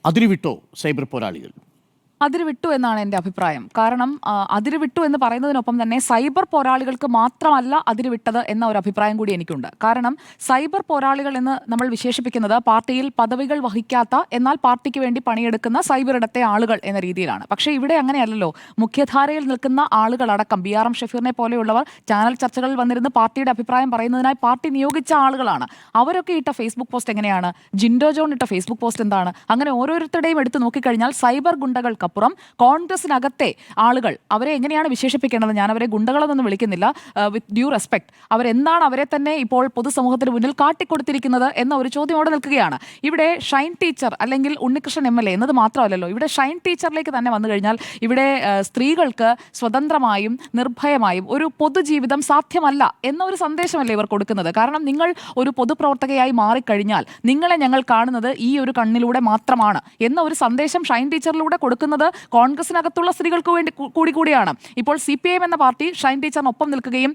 അതിരുവിട്ടോ cyber പോരാളികൾ? അതിരുവിട്ടു എന്നാണ് എൻ്റെ അഭിപ്രായം. കാരണം അതിരുവിട്ടു എന്ന് പറയുന്നതിനൊപ്പം തന്നെ സൈബർ പോരാളികൾക്ക് മാത്രമല്ല അതിരുവിട്ടത് എന്ന ഒരു അഭിപ്രായം കൂടി എനിക്കുണ്ട്. കാരണം സൈബർ പോരാളികൾ എന്ന് നമ്മൾ വിശേഷിപ്പിക്കുന്നത് പാർട്ടിയിൽ പദവികൾ വഹിക്കാത്ത എന്നാൽ പാർട്ടിക്ക് വേണ്ടി പണിയെടുക്കുന്ന സൈബർ ഇടത്തെ ആളുകൾ എന്ന രീതിയിലാണ്. പക്ഷേ ഇവിടെ അങ്ങനെയല്ലല്ലോ. മുഖ്യധാരയിൽ നിൽക്കുന്ന ആളുകളടക്കം BRM ഷഫീറിനെ പോലെയുള്ളവർ ചാനൽ ചർച്ചകളിൽ വന്നിരുന്ന് പാർട്ടിയുടെ അഭിപ്രായം പറയുന്നതിനായി പാർട്ടി നിയോഗിച്ച ആളുകളാണ്. അവരൊക്കെ ഇട്ട ഫേസ്ബുക്ക് പോസ്റ്റ് എങ്ങനെയാണ്? ജിൻഡോ ജോൺ ഇട്ട ഫേസ്ബുക്ക് പോസ്റ്റ് എന്താണ്? അങ്ങനെ ഓരോരുത്തരുടെയും എടുത്ത് നോക്കിക്കഴിഞ്ഞാൽ സൈബർ ഗുണ്ടകൾക്ക് അപ്പുറം കോൺഗ്രസിനകത്തെ ആളുകൾ അവരെ എങ്ങനെയാണ് വിശേഷിപ്പിക്കേണ്ടത്? ഞാൻ അവരെ ഗുണ്ടകളെന്നൊന്നും വിളിക്കുന്നില്ല, വിത്ത് ഡ്യൂ റെസ്പെക്ട്. അവരെന്താണ് അവരെ തന്നെ ഇപ്പോൾ പൊതുസമൂഹത്തിന് മുന്നിൽ കാട്ടിക്കൊടുത്തിരിക്കുന്നത് എന്ന ഒരു ചോദ്യം അവിടെ നിൽക്കുകയാണ്. ഇവിടെ ഷൈൻ ടീച്ചർ അല്ലെങ്കിൽ ഉണ്ണികൃഷ്ണൻ MLA എന്നത് മാത്രമല്ലല്ലോ. ഇവിടെ ഷൈൻ ടീച്ചറിലേക്ക് തന്നെ വന്നു കഴിഞ്ഞാൽ ഇവിടെ സ്ത്രീകൾക്ക് സ്വതന്ത്രമായും നിർഭയമായും ഒരു പൊതുജീവിതം സാധ്യമല്ല എന്ന ഒരു സന്ദേശമല്ലേ ഇവർ കൊടുക്കുന്നത്. കാരണം നിങ്ങൾ ഒരു പൊതുപ്രവർത്തകയായി മാറിക്കഴിഞ്ഞാൽ നിങ്ങളെ ഞങ്ങൾ കാണുന്നത് ഈ ഒരു കണ്ണിലൂടെ മാത്രമാണ് എന്ന ഒരു സന്ദേശം ഷൈൻ ടീച്ചറിലൂടെ കൊടുക്കുന്നത് കോൺഗ്രസിനകത്തുള്ള സ്ത്രീകൾക്ക് വേണ്ടി കൂടിയാണ്. ഇപ്പോൾ CPIM എന്ന പാർട്ടി ഷൈൻ ടീച്ചറിനൊപ്പം നിൽക്കുകയും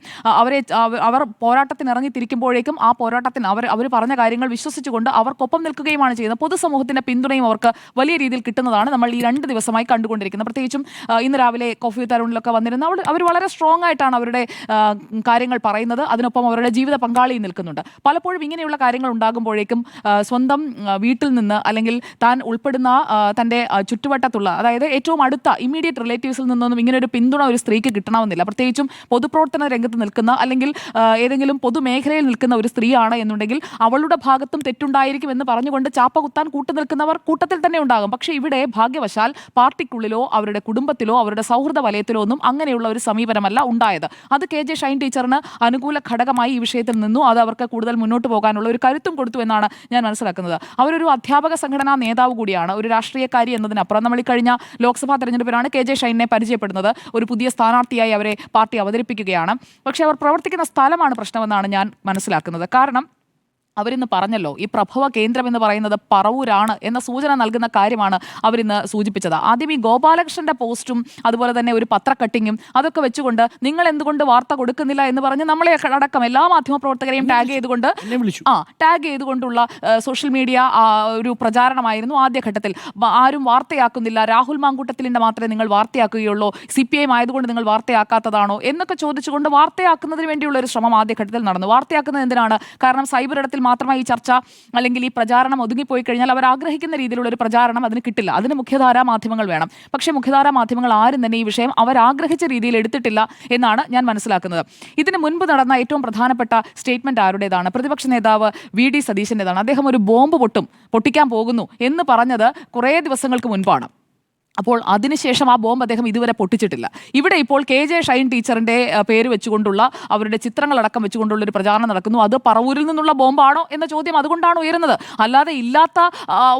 അവർ പോരാട്ടത്തിന് ഇറങ്ങിത്തിരിക്കുമ്പോഴേക്കും ആ പോരാട്ടത്തിന് അവർ പറഞ്ഞ കാര്യങ്ങൾ വിശ്വസിച്ചുകൊണ്ട് അവർക്കൊപ്പം നിൽക്കുകയുമാണ് ചെയ്യുന്നത്. പൊതുസമൂഹത്തിന്റെ പിന്തുണയും അവർക്ക് വലിയ രീതിയിൽ കിട്ടുന്നതാണ് നമ്മൾ ഈ 2 ദിവസമായി കണ്ടുകൊണ്ടിരിക്കുന്നത്. പ്രത്യേകിച്ചും ഇന്ന് രാവിലെ കോഫി വിത്ത് അരുണിലൊക്കെ വന്നിരുന്ന അവർ വളരെ സ്ട്രോങ് ആയിട്ടാണ് അവരുടെ കാര്യങ്ങൾ പറയുന്നത്. അതിനൊപ്പം അവരുടെ ജീവിത പങ്കാളിയും നിൽക്കുന്നുണ്ട്. പലപ്പോഴും ഇങ്ങനെയുള്ള കാര്യങ്ങൾ ഉണ്ടാകുമ്പോഴേക്കും സ്വന്തം വീട്ടിൽ നിന്ന് അല്ലെങ്കിൽ താൻ ഉൾപ്പെടുന്ന തൻ്റെ ചുറ്റുവട്ടത്തുള്ള, അതായത് ഏറ്റവും അടുത്ത ഇമ്മീഡിയറ്റ് റിലേറ്റീവ്സിൽ നിന്നൊന്നും ഇങ്ങനെ ഒരു പിന്തുണ ഒരു സ്ത്രീക്ക് കിട്ടണമെന്നില്ല. പ്രത്യേകിച്ചും പൊതുപ്രവർത്തന രംഗത്ത് നിൽക്കുന്ന അല്ലെങ്കിൽ ഏതെങ്കിലും പൊതുമേഖലയിൽ നിൽക്കുന്ന ഒരു സ്ത്രീയാണ് എന്നുണ്ടെങ്കിൽ അവളുടെ ഭാഗത്തും തെറ്റുണ്ടായിരിക്കും എന്ന് പറഞ്ഞുകൊണ്ട് ചാപ്പ കുത്താൻ കൂട്ടുനിൽക്കുന്നവർ കൂട്ടത്തിൽ തന്നെ ഉണ്ടാകും. പക്ഷേ ഇവിടെ ഭാഗ്യവശാൽ പാർട്ടിക്കുള്ളിലോ അവരുടെ കുടുംബത്തിലോ അവരുടെ സൗഹൃദ വലയത്തിലോ ഒന്നും അങ്ങനെയുള്ള ഒരു സമീപനമല്ല ഉണ്ടായത്. അത് KJ ഷൈൻ ടീച്ചറിന് അനുകൂല ഘടകമായി ഈ വിഷയത്തിൽ നിന്നു. അത് അവർക്ക് കൂടുതൽ മുന്നോട്ട് പോകാനുള്ള ഒരു കരുത്തും കൊടുത്തു എന്നാണ് ഞാൻ മനസ്സിലാക്കുന്നത്. അവരൊരു അധ്യാപക സംഘടനാ നേതാവ് കൂടിയാണ്, ഒരു രാഷ്ട്രീയക്കാരി എന്നതിനപ്പുറം. നമ്മൾ ഈ കഴിഞ്ഞ ലോക്സഭാ തെരഞ്ഞെടുപ്പിലാണ് KJ ഷൈനെ പരിചയപ്പെടുന്നത്. ഒരു പുതിയ സ്ഥാനാർത്ഥിയായി അവരെ പാർട്ടി അവതരിപ്പിക്കുകയാണ്. പക്ഷേ അവർ പ്രവർത്തിക്കുന്ന സ്ഥലമാണ് പ്രശ്നമെന്നാണ് ഞാൻ മനസ്സിലാക്കുന്നത്. കാരണം അവരിന്ന് പറഞ്ഞല്ലോ, ഈ പ്രഭവ കേന്ദ്രം എന്ന് പറയുന്നത് പറവൂരാണ് എന്ന സൂചന നൽകുന്ന കാര്യമാണ് അവരിന്ന് സൂചിപ്പിച്ചത്. ആദ്യം ഈ ഗോപാലകൃഷ്ണന്റെ പോസ്റ്റും അതുപോലെ തന്നെ ഒരു പത്രക്കട്ടിങ്ങും അതൊക്കെ വെച്ചുകൊണ്ട് നിങ്ങൾ എന്തുകൊണ്ട് വാർത്ത കൊടുക്കുന്നില്ല എന്ന് പറഞ്ഞ് നമ്മളെ അടക്കം എല്ലാ മാധ്യമപ്രവർത്തകരെയും ടാഗ് ചെയ്തുകൊണ്ടുള്ള സോഷ്യൽ മീഡിയ ഒരു പ്രചാരണമായിരുന്നു ആദ്യഘട്ടത്തിൽ. ആരും വാർത്തയാക്കുന്നില്ല, രാഹുൽ മാങ്കൂട്ടത്തിലിന്റെ മാത്രമേ നിങ്ങൾ വാർത്തയാക്കുകയുള്ളൂ, CPIM ആയതുകൊണ്ട് നിങ്ങൾ വാർത്തയാക്കാത്തതാണോ എന്നൊക്കെ ചോദിച്ചുകൊണ്ട് വാർത്തയാക്കുന്നതിന് വേണ്ടിയുള്ള ഒരു ശ്രമം ആദ്യഘട്ടത്തിൽ നടന്നു. വാർത്തയാക്കുന്നത് എന്തിനാണ്? കാരണം സൈബർ ഇടത്തിൽ മാത്രമായി ഈ ചർച്ച അല്ലെങ്കിൽ ഈ പ്രചാരണം ഒതുങ്ങിപ്പോയി കഴിഞ്ഞാൽ അവർ ആഗ്രഹിക്കുന്ന രീതിയിലുള്ള ഒരു പ്രചാരണം അതിന് കിട്ടില്ല. അതിന് മുഖ്യധാരാ മാധ്യമങ്ങൾ വേണം. പക്ഷേ മുഖ്യധാരാ മാധ്യമങ്ങൾ ആരും തന്നെ ഈ വിഷയം അവരാഗ്രഹിച്ച രീതിയിൽ എടുത്തിട്ടില്ല എന്നാണ് ഞാൻ മനസ്സിലാക്കുന്നത്. ഇതിന് മുൻപ് നടന്ന ഏറ്റവും പ്രധാനപ്പെട്ട സ്റ്റേറ്റ്മെന്റ് ആരുടേതാണ്? പ്രതിപക്ഷ നേതാവ് VD സതീശൻ്റെതാണ്. അദ്ദേഹം ഒരു ബോംബ് പൊട്ടിക്കാൻ പോകുന്നു എന്ന് പറഞ്ഞത് കുറേ ദിവസങ്ങൾക്ക് മുൻപാണ്. അപ്പോൾ അതിനുശേഷം ആ ബോംബ് അദ്ദേഹം ഇതുവരെ പൊട്ടിച്ചിട്ടില്ല. ഇവിടെ ഇപ്പോൾ KJ ഷൈൻ ടീച്ചറിന്റെ പേര് വെച്ചുകൊണ്ടുള്ള അവരുടെ ചിത്രങ്ങളടക്കം വെച്ചുകൊണ്ടുള്ള ഒരു പ്രചാരണം നടക്കുന്നു. അത് പറവൂരിൽ നിന്നുള്ള ബോംബാണോ എന്ന ചോദ്യം അതുകൊണ്ടാണ് ഉയരുന്നത്. അല്ലാതെ ഇല്ലാത്ത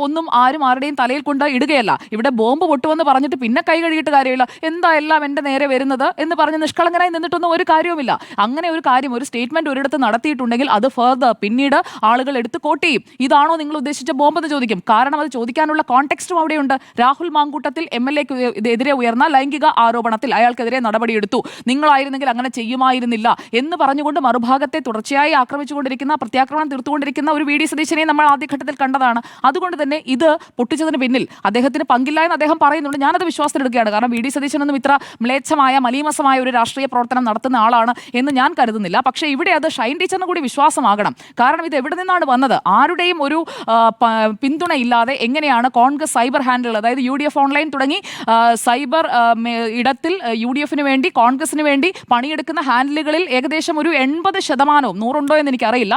ഒന്നും ആരും ആരുടെയും തലയിൽ കൊണ്ട് ഇടുകയല്ല. ഇവിടെ ബോംബ് പൊട്ടുമെന്ന് പറഞ്ഞിട്ട് പിന്നെ കൈ കഴുകിയിട്ട് കാര്യമില്ല, എന്താ എല്ലാം എൻ്റെ നേരെ വരുന്നത് എന്ന് പറഞ്ഞ് നിഷ്കളങ്കനായി നിന്നിട്ടൊന്നും ഒരു കാര്യവുമില്ല. അങ്ങനെ ഒരു കാര്യം, ഒരു സ്റ്റേറ്റ്മെന്റ് ഒരിടത്ത് നടത്തിയിട്ടുണ്ടെങ്കിൽ അത് ഫർദർ പിന്നീട് ആളുകൾ എടുത്ത് കോട്ട് ചെയ്യും. ഇതാണോ നിങ്ങൾ ഉദ്ദേശിച്ച ബോംബ് എന്ന് ചോദിക്കും. കാരണം അത് ചോദിക്കാനുള്ള കോണ്ടെക്സ്റ്റും അവിടെയുണ്ട്. രാഹുൽ മാങ്കൂട്ടത്തിൽ MLAക്ക് എതിരെ ഉയർന്ന ലൈംഗിക ആരോപണത്തിൽ അയാൾക്കെതിരെ നടപടിയെടുത്തു, നിങ്ങളായിരുന്നെങ്കിൽ അങ്ങനെ ചെയ്യുമായിരുന്നില്ല എന്ന് പറഞ്ഞുകൊണ്ട് മറുഭാഗത്തെ തുടർച്ചയായി ആക്രമിച്ചുകൊണ്ടിരിക്കുന്ന, പ്രത്യാക്രമണം തീർത്തുകൊണ്ടിരിക്കുന്ന ഒരു VD സതീശനെ നമ്മൾ ആദ്യഘട്ടത്തിൽ കണ്ടതാണ്. അതുകൊണ്ട് തന്നെ ഇത് പൊട്ടിച്ചതിന് പിന്നിൽ അദ്ദേഹത്തിന് പങ്കില്ല എന്ന് അദ്ദേഹം പറയുന്നുണ്ട്. ഞാനത് വിശ്വാസത്തിലെടുക്കുകയാണ്. കാരണം VD സതീശനൊന്നും ഇത്ര മ്ലേച്ഛമായ മലീമസമായ ഒരു രാഷ്ട്രീയ പ്രവർത്തനം നടത്തുന്ന ആളാണ് എന്ന് ഞാൻ കരുതുന്നില്ല. പക്ഷേ ഇവിടെ അത് ഷൈൻ ടീച്ചറിന് കൂടി വിശ്വാസമാകണം. കാരണം ഇത് എവിടെ നിന്നാണ് വന്നത്? ആരുടെയും ഒരു പിന്തുണയില്ലാതെ എങ്ങനെയാണ് കോൺഗ്രസ് സൈബർ ഹാൻഡിൽ, അതായത് UDF ഓൺലൈൻ തുടങ്ങി സൈബർ ഇടത്തിൽ UDFന് വേണ്ടി കോൺഗ്രസിന് വേണ്ടി പണിയെടുക്കുന്ന ഹാൻഡിലുകളിൽ ഏകദേശം ഒരു 80%, 100 ഉണ്ടോ എന്ന് എനിക്കറിയില്ല,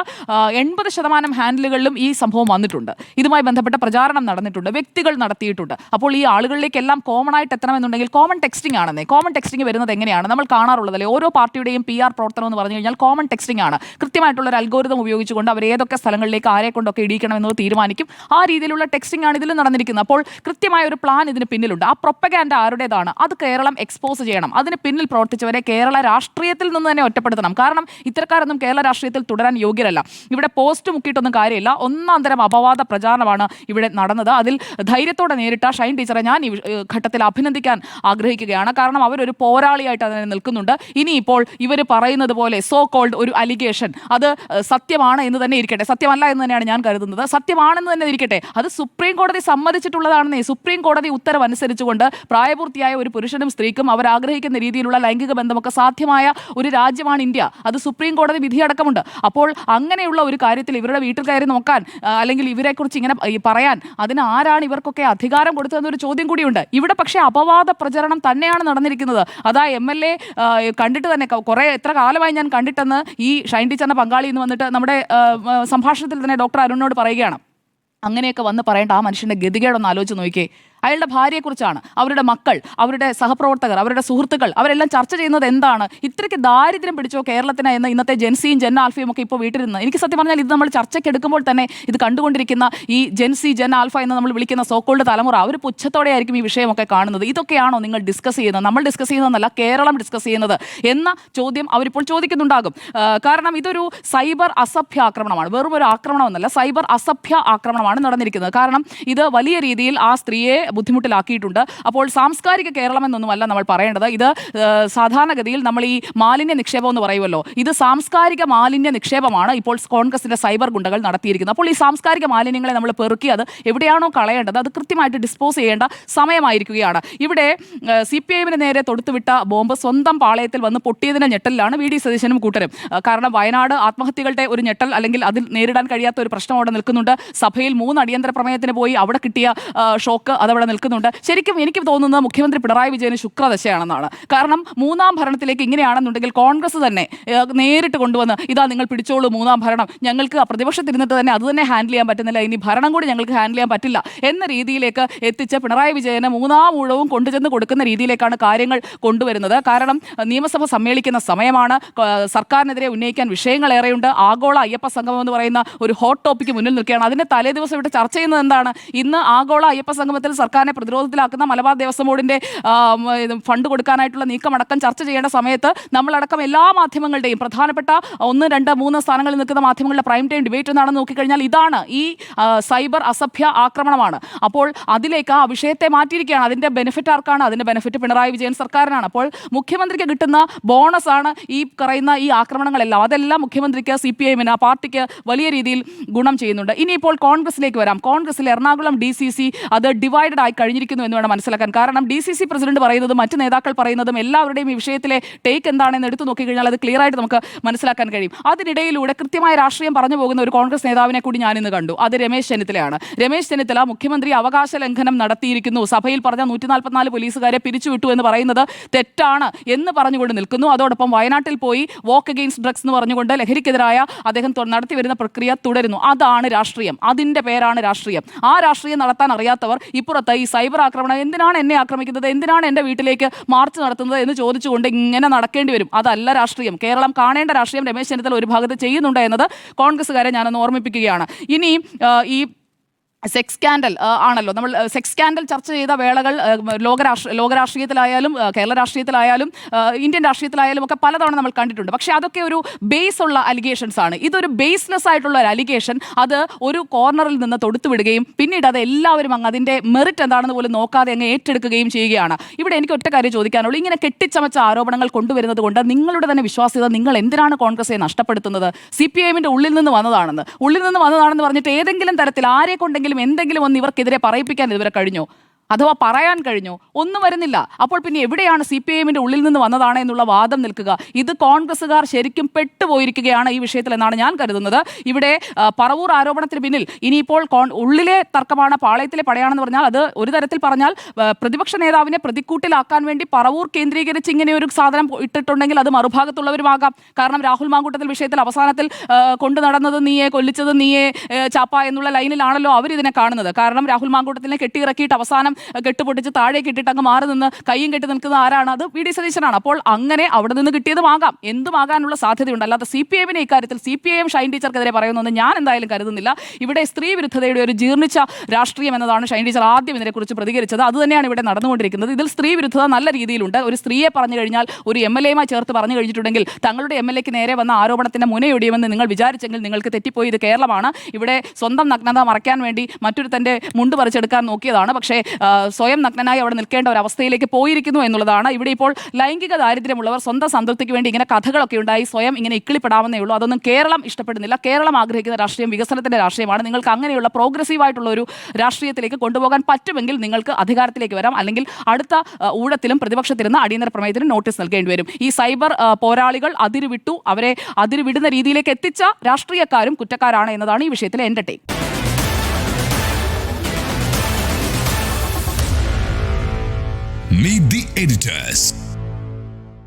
80% ഹാൻഡിലുകളിലും ഈ സംഭവം വന്നിട്ടുണ്ട്. ഇതുമായി ബന്ധപ്പെട്ട പ്രചാരണം നടന്നിട്ടുണ്ട്, വ്യക്തികൾ നടത്തിയിട്ടുണ്ട്. അപ്പോൾ ഈ ആളുകളിലേക്കെല്ലാം കോമൺ ആയിട്ട് എത്തണമെന്നുണ്ടെങ്കിൽ കോമൺ ടെക്സ്റ്റിംഗ് ആണെന്നേ. കോമൺ ടെക്സ്റ്റിംഗ് വരുന്നത് എങ്ങനെയാണ്? നമ്മൾ കാണാറുള്ളതല്ലേ, ഓരോ പാർട്ടിയുടെയും PR പ്രവർത്തനം എന്ന് പറഞ്ഞു കഴിഞ്ഞാൽ കോമൺ ടെക്സ്റ്റിംഗ് ആണ്. കൃത്യമായിട്ടുള്ള ഒരു അൽഗോരിതം ഉപയോഗിച്ചുകൊണ്ട് അവർ ഏതൊക്കെ സ്ഥലങ്ങളിലേക്ക് ആരെ കൊണ്ടൊക്കെ ഇടിക്കണം എന്നത് തീരുമാനിക്കും. ആ രീതിയിലുള്ള ടെക്സ്റ്റിംഗ് ആണ് ഇതിൽ നടന്നിരിക്കുന്നത്. അപ്പോൾ കൃത്യമായ ഒരു പ്ലാൻ ഇതിന് പിന്നിൽ പിന്നിലുണ്ട്. ആ പ്രൊപ്പഗാൻഡ ആരുടേതാണ്? അത് കേരളം എക്സ്പോസ് ചെയ്യണം. അതിന് പിന്നിൽ പ്രവർത്തിച്ചവരെ കേരള രാഷ്ട്രീയത്തിൽ നിന്ന് തന്നെ ഒറ്റപ്പെടുത്തണം. കാരണം ഇത്തരക്കാരൊന്നും കേരള രാഷ്ട്രീയത്തിൽ തുടരാൻ യോഗ്യരല്ല. ഇവിടെ പോസ്റ്റ് മുക്കിയിട്ടൊന്നും കാര്യമില്ല. ഒന്നാം തരം അപവാദ പ്രചാരണമാണ് ഇവിടെ നടന്നത്. അതിൽ ധൈര്യത്തോടെ നേരിട്ട ഷൈൻ ടീച്ചറെ ഞാൻ ഈ ഘട്ടത്തിൽ അഭിനന്ദിക്കാൻ ആഗ്രഹിക്കുകയാണ്. കാരണം അവരൊരു പോരാളിയായിട്ട് അതിനെ നിൽക്കുന്നുണ്ട്. ഇനിയിപ്പോൾ ഇവർ പറയുന്നത് പോലെ സോ കോൾഡ് ഒരു അലിഗേഷൻ അത് സത്യമാണ് എന്ന് തന്നെ ഇരിക്കട്ടെ, സത്യമല്ല എന്ന് തന്നെയാണ് ഞാൻ കരുതുന്നത്, സത്യമാണെന്ന് തന്നെ ഇരിക്കട്ടെ, അത് സുപ്രീം കോടതി സമ്മതിച്ചിട്ടുള്ളതാണെന്നേ. സുപ്രീം കോടതി ഉത്തരവ് അനുസരിച്ചുകൊണ്ട് പ്രായപൂർത്തിയായ ഒരു പുരുഷനും സ്ത്രീക്കും അവർ ആഗ്രഹിക്കുന്ന രീതിയിലുള്ള ലൈംഗിക ബന്ധമൊക്കെ സാധ്യമായ ഒരു രാജ്യമാണ് ഇന്ത്യ. അത് സുപ്രീം കോടതി വിധിയടക്കമുണ്ട്. അപ്പോൾ അങ്ങനെയുള്ള ഒരു കാര്യത്തിൽ ഇവരുടെ വീട്ടിൽ കയറി നോക്കാൻ അല്ലെങ്കിൽ ഇവരെക്കുറിച്ച് ഇങ്ങനെ പറയാൻ അതിന് ആരാണ് ഇവർക്കൊക്കെ അധികാരം കൊടുത്തതെന്നൊരു ചോദ്യം കൂടിയുണ്ട് ഇവിടെ. പക്ഷേ അപവാദ പ്രചരണം തന്നെയാണ് നടന്നിരിക്കുന്നത്. അതാ MLA കണ്ടിട്ട് തന്നെ എത്ര കാലമായി ഞാൻ കണ്ടിട്ടെന്ന് ഈ ഷൈൻ ടീച്ചറിന്റെ പങ്കാളി എന്ന് വന്നിട്ട് നമ്മുടെ സംഭാഷണത്തിൽ തന്നെ ഡോക്ടർ അരുണിനോട് പറയുകയാണ്. അങ്ങനെയൊക്കെ വന്ന് പറയേണ്ട ആ മനുഷ്യന്റെ ഗതികേടൊന്ന് ആലോചിച്ച് നോക്കിയേ. അയാളുടെ ഭാര്യയെക്കുറിച്ചാണ്, അവരുടെ മക്കൾ, അവരുടെ സഹപ്രവർത്തകർ, അവരുടെ സുഹൃത്തുക്കൾ, അവരെല്ലാം ചർച്ച ചെയ്യുന്നത് എന്താണ്? ഇത്രയ്ക്ക് ദാരിദ്ര്യം പിടിച്ചോ കേരളത്തിന് എന്ന് ഇന്നത്തെ ജെൻസിയും ജെൻ ആൽഫയും ഒക്കെ ഇപ്പോൾ വീട്ടിലിരുന്ന് എനിക്ക് സത്യം പറഞ്ഞാൽ ഇത് നമ്മൾ ചർച്ചയ്ക്ക് എടുക്കുമ്പോൾ തന്നെ ഇത് കണ്ടുകൊണ്ടിരിക്കുന്ന ഈ ജെൻസി ജെൻ ആൽഫ എന്ന് നമ്മൾ വിളിക്കുന്ന സോക്കോൾഡ് തലമുറ അവർ പുച്ഛത്തോടെ ആയിരിക്കും ഈ വിഷയമൊക്കെ കാണുന്നത്. ഇതൊക്കെയാണോ നിങ്ങൾ ഡിസ്കസ് ചെയ്യുന്നത്? നമ്മൾ ഡിസ്കസ് ചെയ്യുന്നതെന്നല്ല, കേരളം ഡിസ്കസ് ചെയ്യുന്നത് എന്ന ചോദ്യം അവരിപ്പോൾ ചോദിക്കുന്നുണ്ടാകും. കാരണം ഇതൊരു സൈബർ അസഭ്യ ആക്രമണമാണ്, വെറും ഒരു ആക്രമണമെന്നല്ല, സൈബർ അസഭ്യ ആക്രമണമാണ് നടന്നിരിക്കുന്നത്. കാരണം ഇത് വലിയ രീതിയിൽ ആ സ്ത്രീയെ ബുദ്ധിമുട്ടിലാക്കിയിട്ടുണ്ട്. അപ്പോൾ സാംസ്കാരിക കേരളം എന്നൊന്നുമല്ല നമ്മൾ പറയേണ്ടത്. ഇത് സാധാരണഗതിയിൽ നമ്മൾ ഈ മാലിന്യ നിക്ഷേപം എന്ന് പറയുമല്ലോ, ഇത് സാംസ്കാരിക മാലിന്യ നിക്ഷേപമാണ് ഇപ്പോൾ കോൺഗ്രസിന്റെ സൈബർ ഗുണ്ടകൾ നടത്തിയിരിക്കുന്നത്. അപ്പോൾ ഈ സാംസ്കാരിക മാലിന്യങ്ങളെ നമ്മൾ പെറുക്കി അത് എവിടെയാണോ കളയേണ്ടത് അത് കൃത്യമായിട്ട് ഡിസ്പോസ് ചെയ്യേണ്ട സമയമായിരിക്കുകയാണ്. ഇവിടെ CPIഎമ്മിന് നേരെ തൊടുത്തുവിട്ട ബോംബ് സ്വന്തം പാളയത്തിൽ വന്ന് പൊട്ടിയതിന്റെ ഞെട്ടലിലാണ് VD സതീശനും കൂട്ടരും. കാരണം വയനാട് ആത്മഹത്യകളുടെ ഒരു ഞെട്ടൽ അല്ലെങ്കിൽ അതിൽ നേരിടാൻ കഴിയാത്ത ഒരു പ്രശ്നം അവിടെ നിൽക്കുന്നുണ്ട്. സഭയിൽ 3 അടിയന്തര പ്രമേയത്തിന് പോയി അവിടെ കിട്ടിയ ഷോക്ക് അതവിടെ നിൽക്കുന്നുണ്ട്. ശരിക്കും എനിക്ക് തോന്നുന്നത് മുഖ്യമന്ത്രി പിണറായി വിജയന് ശുക്രദശയാണെന്നാണ്. കാരണം 3ാം ഭരണത്തിലേക്ക് ഇങ്ങനെയാണെന്നുണ്ടെങ്കിൽ കോൺഗ്രസ് തന്നെ നേരിട്ട് കൊണ്ടുവന്ന് ഇതാ നിങ്ങൾ പിടിച്ചോളൂ 3ാം ഭരണം, ഞങ്ങൾക്ക് പ്രതിപക്ഷത്തിരുന്നിട്ട് തന്നെ അത് തന്നെ ഹാൻഡിൽ ചെയ്യാൻ പറ്റുന്നില്ല, ഇനി ഭരണം കൂടി ഞങ്ങൾക്ക് ഹാൻഡിൽ ചെയ്യാൻ പറ്റില്ല എന്ന രീതിയിലേക്ക് എത്തിച്ച് പിണറായി വിജയന് 3ാം ഊഴവും കൊണ്ടുചെന്ന് കൊടുക്കുന്ന രീതിയിലേക്കാണ് കാര്യങ്ങൾ കൊണ്ടുവരുന്നത്. കാരണം നിയമസഭ സമ്മേളിക്കുന്ന സമയമാണ്, സർക്കാരിനെതിരെ ഉന്നയിക്കാൻ വിഷയങ്ങളേറെയുണ്ട്. ആഗോള അയ്യപ്പ സംഗമം എന്ന് പറയുന്ന ഒരു ഹോട്ട് ടോപ്പിക്ക് മുന്നിൽ നിൽക്കുകയാണ്. അതിന്റെ തലേ ദിവസം ഇവിടെ ചർച്ച ചെയ്യുന്നത് എന്താണ്? ഇന്ന് ആഗോള അയ്യപ്പ സംഗമത്തിൽ സർക്കാരിനെ പ്രതിരോധത്തിലാക്കുന്ന മലബാർ ദേവസ്വം ബോർഡിന്റെ ഫണ്ട് കൊടുക്കാനായിട്ടുള്ള നീക്കമടക്കം ചർച്ച ചെയ്യേണ്ട സമയത്ത് നമ്മളടക്കം എല്ലാ മാധ്യമങ്ങളുടെയും പ്രധാനപ്പെട്ട 1, 2, 3 സ്ഥാനങ്ങളിൽ നിൽക്കുന്ന മാധ്യമങ്ങളുടെ പ്രൈം ടൈം ഡിബേറ്റ് എന്നാണെന്ന് നോക്കിക്കഴിഞ്ഞാൽ ഇതാണ് ഈ സൈബർ അസഭ്യ ആക്രമണമാണ്. അപ്പോൾ അതിലേക്ക് ആ വിഷയത്തെ മാറ്റിയിരിക്കുകയാണ്. അതിന്റെ ബെനിഫിറ്റ് ആർക്കാണ്? അതിന്റെ ബെനിഫിറ്റ് പിണറായി വിജയൻ സർക്കാരിനാണ്. അപ്പോൾ മുഖ്യമന്ത്രിക്ക് കിട്ടുന്ന ബോണസ് ആണ് ഈ പറയുന്ന ഈ ആക്രമണങ്ങളെല്ലാം. അതെല്ലാം മുഖ്യമന്ത്രിക്ക്, CPIഎമ്മിന്, ആ പാർട്ടിക്ക് വലിയ രീതിയിൽ ഗുണം ചെയ്യുന്നുണ്ട്. ഇനിയിപ്പോൾ കോൺഗ്രസിലേക്ക് വരാം. കോൺഗ്രസിൽ എറണാകുളം DCC അത് ഡിവൈഡഡ് ആയി കഴിഞ്ഞിരിക്കുന്നു എന്ന് വേണം മനസ്സിലാക്കാൻ. കാരണം DCC പ്രസിഡന്റ് പറയുന്നതും മറ്റ് നേതാക്കൾ പറയുന്നതും എല്ലാവരുടെയും ഈ വിഷയത്തിലെ ടേക്ക് എന്താണെന്ന് എടുത്തു നോക്കിക്കഴിഞ്ഞാൽ അത് ക്ലിയർ ആയിട്ട് നമുക്ക് മനസ്സിലാക്കാൻ കഴിയും. അതിനിടയിലൂടെ കൃത്യമായ രാഷ്ട്രീയം പറഞ്ഞു പോകുന്ന ഒരു കോൺഗ്രസ് നേതാവിനെ കൂടി ഞാനിന്ന് കണ്ടു. അത് രമേശ് ചെന്നിത്തലയാണ്. രമേശ് ചെന്നിത്തല മുഖ്യമന്ത്രി അവകാശ ലംഘനം നടത്തിയിരിക്കുന്നു, സഭയിൽ പറഞ്ഞ 144 പോലീസുകാരെ പിരിച്ചുവിട്ടു എന്ന് പറയുന്നത് തെറ്റാണ് എന്ന് പറഞ്ഞുകൊണ്ട് നിൽക്കുന്നു. അതോടൊപ്പം വയനാട്ടിൽ പോയി വോക്ക് അഗെയിൻസ്റ്റ് ഡ്രഗ്സ് എന്ന് പറഞ്ഞുകൊണ്ട് ലഹരിക്കെതിരായ അദ്ദേഹം നടത്തിവരുന്ന പ്രക്രിയ തുടരുന്നു. അതാണ് രാഷ്ട്രീയം, അതിന്റെ പേരാണ് രാഷ്ട്രീയം. ആ രാഷ്ട്രീയം നടത്താൻ അറിയാത്തവർ ഇപ്പുറത്ത് ഈ സൈബർ ആക്രമണം, എന്തിനാണ് എന്നെ ആക്രമിക്കുന്നത്, എന്തിനാണ് എൻ്റെ വീട്ടിലേക്ക് മാർച്ച് നടത്തുന്നത് എന്ന് ചോദിച്ചുകൊണ്ട് ഇങ്ങനെ നടക്കേണ്ടി വരും. അതല്ല രാഷ്ട്രീയം. കേരളം കാണേണ്ട രാഷ്ട്രീയം രമേശ് ചെന്നിത്തല ഒരു ഭാഗത്ത് ചെയ്യുന്നുണ്ട് എന്നത് കോൺഗ്രസ്സുകാരെ ഞാനൊന്ന് ഓർമ്മിപ്പിക്കുകയാണ്. ഇനി ഈ സെക്സ് സ്കാൻഡൽ ആണല്ലോ, നമ്മൾ സെക്സ് സ്കാൻഡൽ ചർച്ച ചെയ്ത വേളകൾ ലോകരാഷ്ട്രീയത്തിലായാലും കേരള രാഷ്ട്രീയത്തിലായാലും ഇന്ത്യൻ രാഷ്ട്രീയത്തിലായാലും ഒക്കെ പലതവണ നമ്മൾ കണ്ടിട്ടുണ്ട്. പക്ഷേ അതൊക്കെ ഒരു ബേസ് ഉള്ള അലിഗേഷൻസ് ആണ്. ഇതൊരു ബേസ്ലെസ് ആയിട്ടുള്ള ഒരു അലിഗേഷൻ. അത് ഒരു കോർണറിൽ നിന്ന് തൊടുത്തുവിടുകയും പിന്നീട് അത് എല്ലാവരും അങ്ങ് അതിൻ്റെ മെറിറ്റ് എന്താണെന്ന് പോലും നോക്കാതെ അങ്ങ് ഏറ്റെടുക്കുകയും ചെയ്യുകയാണ്. ഇവിടെ എനിക്ക് ഒറ്റ കാര്യം ചോദിക്കാനുള്ളൂ. ഇങ്ങനെ കെട്ടിച്ചമച്ച ആരോപണങ്ങൾ കൊണ്ടുവരുന്നത് കൊണ്ട് നിങ്ങളുടെ തന്നെ വിശ്വാസ്യത നിങ്ങൾ എന്തിനാണ് കോൺഗ്രസിനെ നഷ്ടപ്പെടുത്തുന്നത്? CPIഎമ്മിൻ്റെ ഉള്ളിൽ നിന്ന് വന്നതാണെന്ന് പറഞ്ഞിട്ട് ഏതെങ്കിലും തരത്തിൽ ആരെ കൊണ്ടെങ്കിലും എന്തെങ്കിലും ഒന്ന് ഇവർക്കെതിരെ പറയിപ്പിക്കാൻ ഇതുവരെ കഴിഞ്ഞോ? അഥവാ പറയാൻ കഴിഞ്ഞോ? ഒന്നും വരുന്നില്ല. അപ്പോൾ പിന്നെ എവിടെയാണ് CPIഎമ്മിൻ്റെ ഉള്ളിൽ നിന്ന് വന്നതാണ് എന്നുള്ള വാദം നിൽക്കുക? ഇത് കോൺഗ്രസ്സുകാർ ശരിക്കും പെട്ടുപോയിരിക്കുകയാണ് ഈ വിഷയത്തിൽ എന്നാണ് ഞാൻ കരുതുന്നത്. ഇവിടെ പറവൂർ ആരോപണത്തിന് പിന്നിൽ ഇനിയിപ്പോൾ ഉള്ളിലെ തർക്കമാണ്, പാളയത്തിലെ പടയാണെന്ന് പറഞ്ഞാൽ അത് ഒരു തരത്തിൽ പറഞ്ഞാൽ പ്രതിപക്ഷ നേതാവിനെ പ്രതിക്കൂട്ടിലാക്കാൻ വേണ്ടി പറവൂർ കേന്ദ്രീകരിച്ച് ഇങ്ങനെ ഒരു സാധനം ഇട്ടിട്ടുണ്ടെങ്കിൽ അത് മറുഭാഗത്തുള്ളവരുമാകാം. കാരണം രാഹുൽ മാങ്കൂട്ടത്തിൽ വിഷയത്തിൽ അവസാനത്തിൽ കൊണ്ടു നടന്നത് നീയെ, കൊല്ലിച്ചത് നീയെ, ചാപ്പ എന്നുള്ള ലൈനിലാണല്ലോ അവരിതിനെ കാണുന്നത്. കാരണം രാഹുൽ മാങ്കൂട്ടത്തിനെ കെട്ടിയിറക്കിയിട്ട് അവസാനം കെട്ടുപൊട്ടിച്ച് താഴേക്ക് ഇട്ടിട്ട് അങ്ങ് മാറി നിന്ന് കൈയും കെട്ടി നിൽക്കുന്ന ആരാണ്? അത് വി ഡി സതീശനാണ്. അപ്പോൾ അങ്ങനെ അവിടെ നിന്ന് കിട്ടിയതുമാകാം, എന്തുമാകാനുള്ള സാധ്യതയുണ്ട്. അല്ലാതെ CPI-നെ ഇക്കാര്യത്തിൽ CPI-എം ഷൈൻ ടീച്ചർക്കെതിരെ പറയുന്നതെന്ന് ഞാൻ എന്തായാലും കരുതുന്നില്ല. ഇവിടെ സ്ത്രീ വിരുദ്ധതയുടെ ഒരു ജീർണിച്ച രാഷ്ട്രീയം എന്നതാണ് ഷൈൻ ടീച്ചർ ആദ്യം ഇതിനെക്കുറിച്ച് പ്രതികരിച്ചത്. അത് തന്നെയാണ് ഇവിടെ നടന്നുകൊണ്ടിരിക്കുന്നത്. ഇതിൽ സ്ത്രീ വിരുദ്ധത നല്ല രീതിയിലുണ്ട്. ഒരു സ്ത്രീയെ പറഞ്ഞു കഴിഞ്ഞാൽ, ഒരു MLA-യുമായി ചേർത്ത് പറഞ്ഞു കഴിഞ്ഞിട്ടുണ്ടെങ്കിൽ തങ്ങളുടെ MLA-ക്ക് നേരെ വന്ന ആരോപണത്തിന്റെ മുനയൊടിയുമെന്ന് നിങ്ങൾ വിചാരിച്ചെങ്കിൽ നിങ്ങൾക്ക് തെറ്റിപ്പോയി. ഇത് കേരളമാണ്. ഇവിടെ സ്വന്തം നഗ്നത മറയ്ക്കാൻ വേണ്ടി മറ്റൊരു തന്റെ മുണ്ട് പറിച്ചെടുക്കാൻ നോക്കിയതാണ്. പക്ഷേ സ്വയം നഗ്നനായി അവിടെ നിൽക്കേണ്ട ഒരു അവസ്ഥയിലേക്ക് പോയിരിക്കുന്നു എന്നുള്ളതാണ്. ഇവിടെ ഇപ്പോൾ ലൈംഗിക ദാരിദ്ര്യമുള്ളവർ സ്വന്തം സംതൃപ്തിക്ക് വേണ്ടി ഇങ്ങനെ കഥകളൊക്കെ ഉണ്ടായി സ്വയം ഇങ്ങനെ ഇക്കിളിപ്പെടാവുന്നേ ഉള്ളൂ. അതൊന്നും കേരളം ഇഷ്ടപ്പെടുന്നില്ല. കേരളം ആഗ്രഹിക്കുന്ന രാഷ്ട്രീയം വികസനത്തിന്റെ രാഷ്ട്രീയമാണ്. നിങ്ങൾക്ക് അങ്ങനെയുള്ള പ്രോഗ്രസീവായിട്ടുള്ള ഒരു രാഷ്ട്രീയത്തിലേക്ക് കൊണ്ടുപോകാൻ പറ്റുമെങ്കിൽ നിങ്ങൾക്ക് അധികാരത്തിലേക്ക് വരാം. അല്ലെങ്കിൽ അടുത്ത ഊഴത്തിലും പ്രതിപക്ഷത്തിരുന്ന് അടിയന്തര പ്രമേയത്തിന് നോട്ടീസ് നൽകേണ്ടി വരും. ഈ സൈബർ പോരാളികൾ അതിരുവിട്ടു, അവരെ അതിരുവിടുന്ന രീതിയിലേക്ക് എത്തിച്ച രാഷ്ട്രീയക്കാരും കുറ്റക്കാരാണ് എന്നതാണ് ഈ വിഷയത്തിലെ എൻ്റെ ടേക്ക്. Meet the editors.